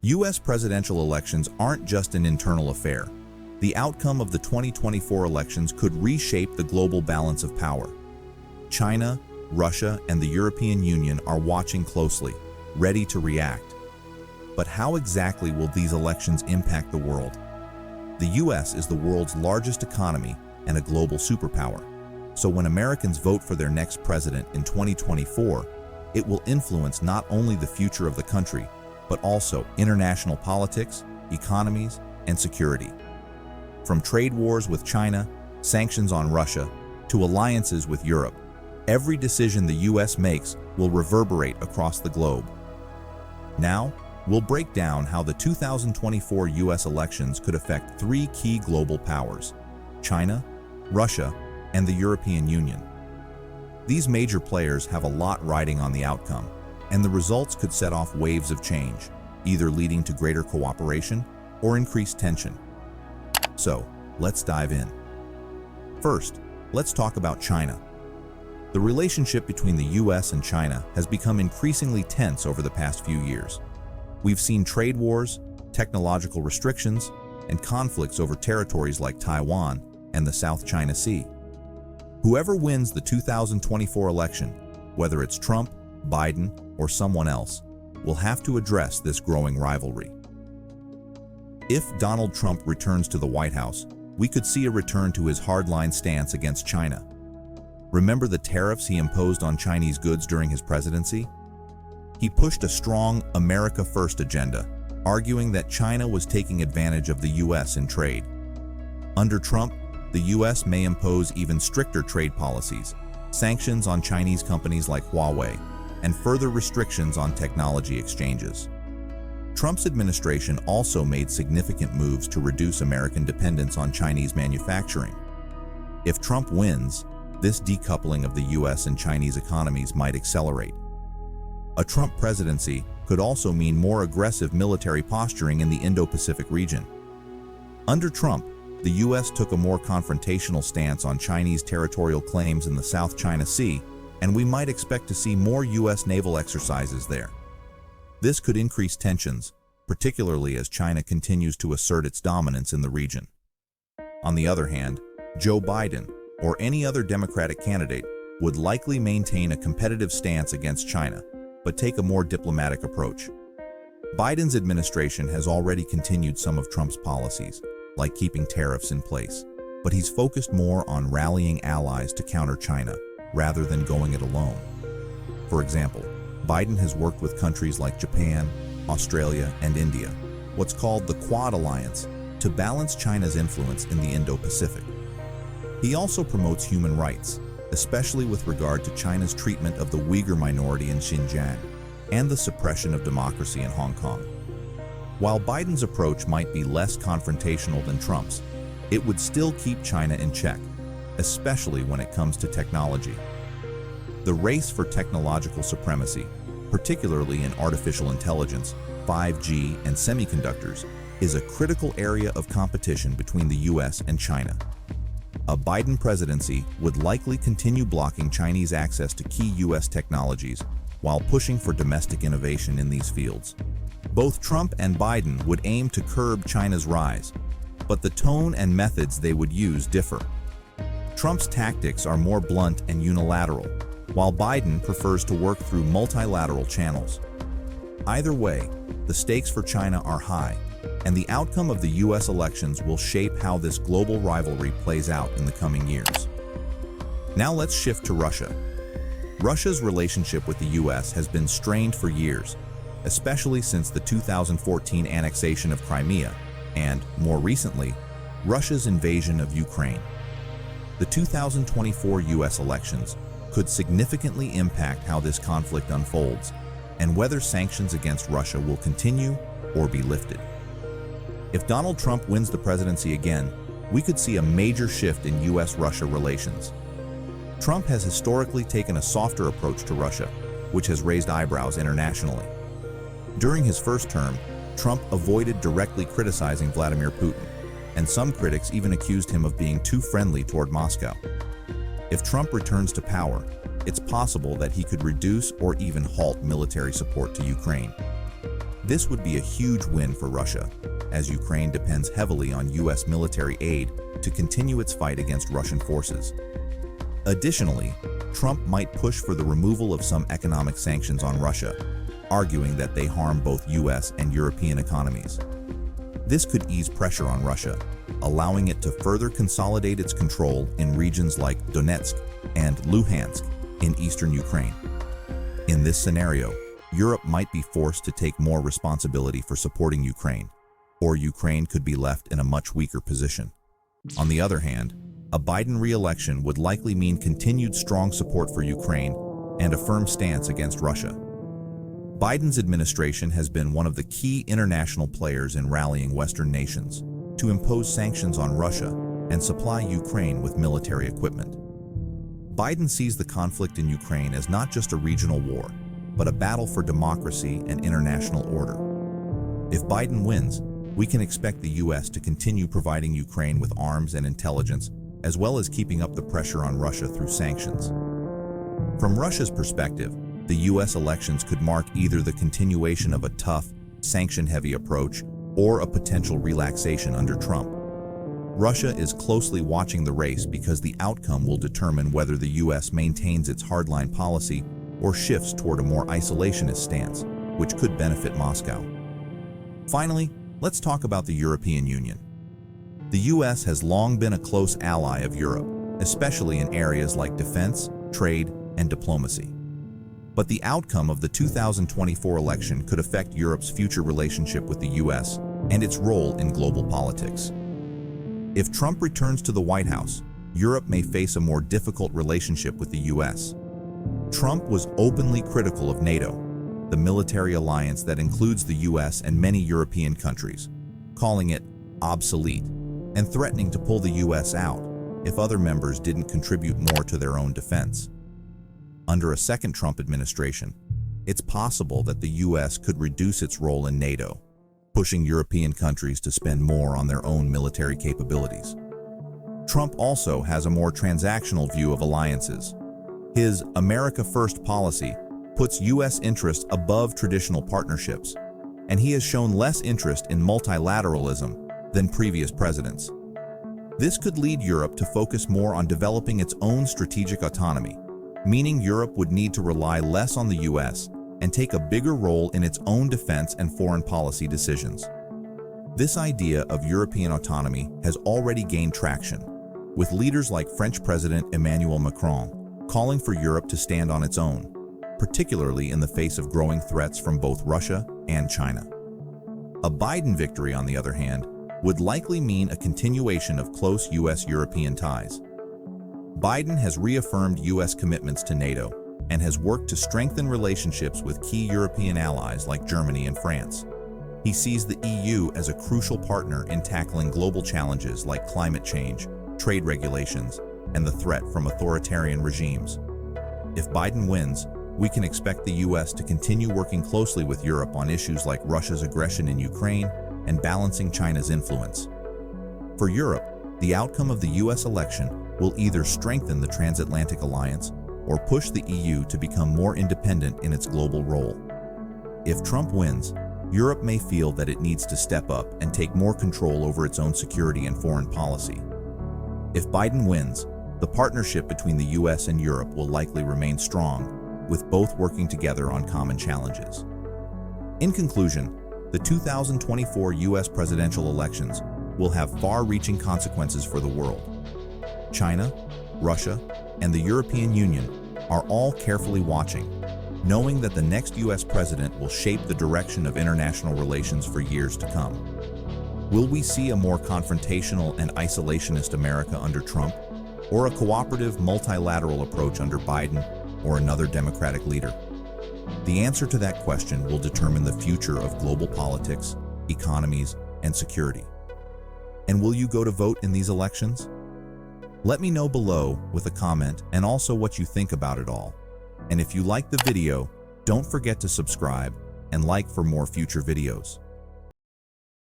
U.S. presidential elections aren't just an internal affair. The outcome of the 2024 elections could reshape the global balance of power. China, Russia, and the European Union are watching closely, ready to react. But how exactly will these elections impact the world? The U.S. is the world's largest economy and a global superpower. So when Americans vote for their next president in 2024, it will influence not only the future of the country, but also international politics, economies, and security. From trade wars with China, sanctions on Russia, to alliances with Europe, every decision the U.S. makes will reverberate across the globe. Now, we'll break down how the 2024 U.S. elections could affect three key global powers: China, Russia, and the European Union. These major players have a lot riding on the outcome, and the results could set off waves of change, either leading to greater cooperation or increased tension. So, let's dive in. First, let's talk about China. The relationship between the U.S. and China has become increasingly tense over the past few years. We've seen trade wars, technological restrictions, and conflicts over territories like Taiwan and the South China Sea. Whoever wins the 2024 election, whether it's Trump, Biden, or someone else, will have to address this growing rivalry. If Donald Trump returns to the White House, we could see a return to his hardline stance against China. Remember the tariffs he imposed on Chinese goods during his presidency? He pushed a strong America First agenda, arguing that China was taking advantage of the U.S. in trade. Under Trump, the U.S. may impose even stricter trade policies, sanctions on Chinese companies like Huawei, and further restrictions on technology exchanges. Trump's administration also made significant moves to reduce American dependence on Chinese manufacturing. If Trump wins, this decoupling of the U.S. and Chinese economies might accelerate. A Trump presidency could also mean more aggressive military posturing in the Indo-Pacific region. Under Trump, the U.S. took a more confrontational stance on Chinese territorial claims in the South China Sea, and we might expect to see more U.S. naval exercises there. This could increase tensions, particularly as China continues to assert its dominance in the region. On the other hand, Joe Biden, or any other Democratic candidate, would likely maintain a competitive stance against China, but take a more diplomatic approach. Biden's administration has already continued some of Trump's policies, like keeping tariffs in place, but he's focused more on rallying allies to counter China, rather than going it alone. For example, Biden has worked with countries like Japan, Australia, and India, what's called the Quad Alliance, to balance China's influence in the Indo-Pacific. He also promotes human rights, especially with regard to China's treatment of the Uyghur minority in Xinjiang and the suppression of democracy in Hong Kong. While Biden's approach might be less confrontational than Trump's, it would still keep China in check, especially when it comes to technology. The race for technological supremacy, particularly in artificial intelligence, 5G, and semiconductors, is a critical area of competition between the U.S. and China. A Biden presidency would likely continue blocking Chinese access to key U.S. technologies while pushing for domestic innovation in these fields. Both Trump and Biden would aim to curb China's rise, but the tone and methods they would use differ. Trump's tactics are more blunt and unilateral, while Biden prefers to work through multilateral channels. Either way, the stakes for China are high, and the outcome of the U.S. elections will shape how this global rivalry plays out in the coming years. Now let's shift to Russia. Russia's relationship with the U.S. has been strained for years, especially since the 2014 annexation of Crimea and, more recently, Russia's invasion of Ukraine. The 2024 U.S. elections could significantly impact how this conflict unfolds and whether sanctions against Russia will continue or be lifted. If Donald Trump wins the presidency again, we could see a major shift in U.S.-Russia relations. Trump has historically taken a softer approach to Russia, which has raised eyebrows internationally. During his first term, Trump avoided directly criticizing Vladimir Putin, and some critics even accused him of being too friendly toward Moscow. If Trump returns to power, it's possible that he could reduce or even halt military support to Ukraine. This would be a huge win for Russia, as Ukraine depends heavily on U.S. military aid to continue its fight against Russian forces. Additionally, Trump might push for the removal of some economic sanctions on Russia, arguing that they harm both U.S. and European economies. This could ease pressure on Russia, allowing it to further consolidate its control in regions like Donetsk and Luhansk in eastern Ukraine. In this scenario, Europe might be forced to take more responsibility for supporting Ukraine, or Ukraine could be left in a much weaker position. On the other hand, a Biden re-election would likely mean continued strong support for Ukraine and a firm stance against Russia. Biden's administration has been one of the key international players in rallying Western nations to impose sanctions on Russia and supply Ukraine with military equipment. Biden sees the conflict in Ukraine as not just a regional war, but a battle for democracy and international order. If Biden wins, we can expect the U.S. to continue providing Ukraine with arms and intelligence, as well as keeping up the pressure on Russia through sanctions. From Russia's perspective, the U.S. elections could mark either the continuation of a tough, sanction-heavy approach or a potential relaxation under Trump. Russia is closely watching the race because the outcome will determine whether the U.S. maintains its hardline policy or shifts toward a more isolationist stance, which could benefit Moscow. Finally, let's talk about the European Union. The U.S. has long been a close ally of Europe, especially in areas like defense, trade, and diplomacy. But the outcome of the 2024 election could affect Europe's future relationship with the U.S. and its role in global politics. If Trump returns to the White House, Europe may face a more difficult relationship with the U.S. Trump was openly critical of NATO, the military alliance that includes the U.S. and many European countries, calling it obsolete and threatening to pull the U.S. out if other members didn't contribute more to their own defense. Under a second Trump administration, it's possible that the U.S. could reduce its role in NATO, pushing European countries to spend more on their own military capabilities. Trump also has a more transactional view of alliances. His America First policy puts U.S. interests above traditional partnerships, and he has shown less interest in multilateralism than previous presidents. This could lead Europe to focus more on developing its own strategic autonomy, meaning Europe would need to rely less on the U.S. and take a bigger role in its own defense and foreign policy decisions. This idea of European autonomy has already gained traction, with leaders like French President Emmanuel Macron calling for Europe to stand on its own, particularly in the face of growing threats from both Russia and China. A Biden victory, on the other hand, would likely mean a continuation of close U.S.-European ties. Biden has reaffirmed U.S. commitments to NATO and has worked to strengthen relationships with key European allies like Germany and France. He sees the EU as a crucial partner in tackling global challenges like climate change, trade regulations, and the threat from authoritarian regimes. If Biden wins, we can expect the U.S. to continue working closely with Europe on issues like Russia's aggression in Ukraine and balancing China's influence. For Europe, the outcome of the U.S. election will either strengthen the transatlantic alliance or push the EU to become more independent in its global role. If Trump wins, Europe may feel that it needs to step up and take more control over its own security and foreign policy. If Biden wins, the partnership between the U.S. and Europe will likely remain strong, with both working together on common challenges. In conclusion, the 2024 U.S. presidential elections will have far-reaching consequences for the world. China, Russia, and the European Union are all carefully watching, knowing that the next U.S. president will shape the direction of international relations for years to come. Will we see a more confrontational and isolationist America under Trump, or a cooperative multilateral approach under Biden or another Democratic leader? The answer to that question will determine the future of global politics, economies, and security. And will you go to vote in these elections? Let me know below with a comment and also what you think about it all. And if you like the video, don't forget to subscribe and like for more future videos.